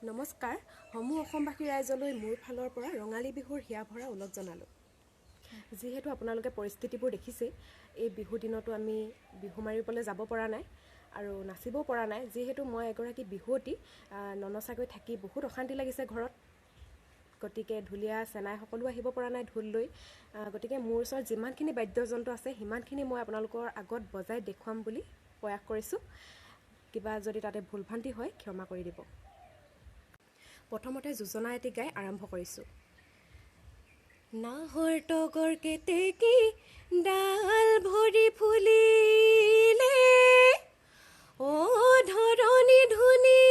নমস্কাৰ, সমূহ অসমবাসী ৰাইজলৈ মোৰ ফালৰ পৰা ৰঙালী বিহুৰ হিয়া ভৰা ওলগ জনালোঁ। যিহেতু আপোনালোকে পৰিস্থিতিবোৰ দেখিছেই, এই বিহু দিনতো আমি বিহু মাৰিবলৈ যাব পৰা নাই আৰু নাচিবও পৰা নাই। যিহেতু মই এগৰাকী বিহুৱতী, ননচাকৈ থাকি বহুত অশান্তি লাগিছে ঘৰত। গতিকে ঢুলীয়া চেনাই সকলো আহিব পৰা নাই ঢোল লৈ। গতিকে মোৰ ওচৰত যিমানখিনি বাদ্যযন্ত্ৰ আছে সিমানখিনি মই আপোনালোকৰ আগত বজাই দেখুৱাম বুলি প্ৰয়াস কৰিছোঁ। কিবা যদি তাতে ভুল ভ্ৰান্তি হয় ক্ষমা কৰি দিব। প্ৰথমতে যোজনা এটি গাই আৰম্ভ কৰিছোঁ। নাহৰ তগৰ কেতেকী ডাল ভৰি ফুলিলে, অ ধৰণী ধুনী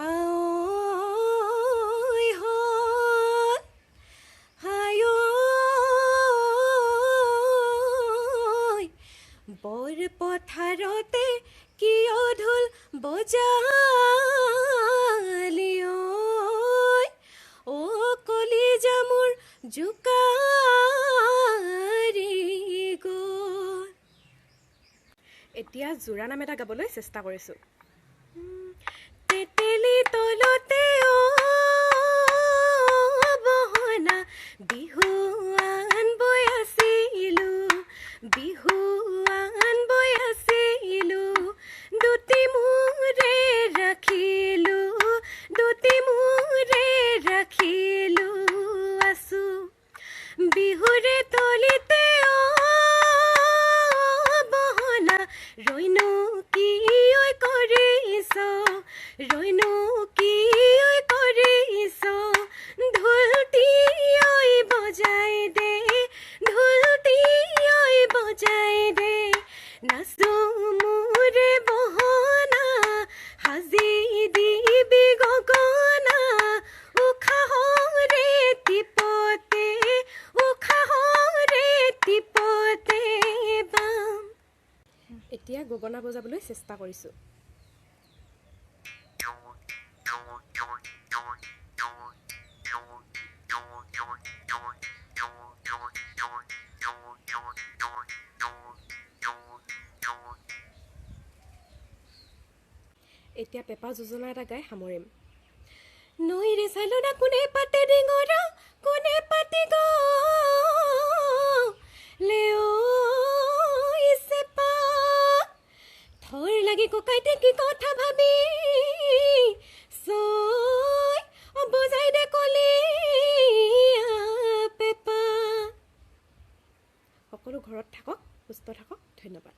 আঐ হল, হায় বৰ পথাৰতে কিয় ঢোল বজালি ঐ, অ কলিজা মোৰ জোকাৰি গ'ল। এতিয়া জোৰা নাম এটা গাবলৈ চেষ্টা কৰিছোঁ। তেতেলী তলতে বহনা বিহুৱান বৈ আছিলোঁ, বিহুৱান বৈ আছিলোঁ, দুটি মূৰে ৰাখিলোঁ, দুটি মূৰে ৰাখিলোঁ আছোঁ, বিহুৰে তলিতে বহনা ৰৈনো কি ঐ কৰিছ, ৰৈনো কি ঐ কৰিছ, ঢোলটি ঐ বজাই দে, ঢোলটি ঐ বজাই দে, নাচো মোৰে বহনা সাজি দিবি গগনা, উশাহৰে টিপতে, উশাহৰে টিপতে বাম। এতিয়া গগনা বজাবলৈ চেষ্টা কৰিছোঁ। এতিয়া পেপা যোজনা এটা গাই সামৰিম। নৈৰে চালনা কোনে পাতে ডিঙৰা, কোনে পাতি গলে ঐ চেপা, থৰ লাগি ককাইতে কি কথা ভাবি চৈ, বজাই দে কলিয়া পেপা। সকলো ঘৰত থাকক, সুস্থ থাকক, ধন্যবাদ।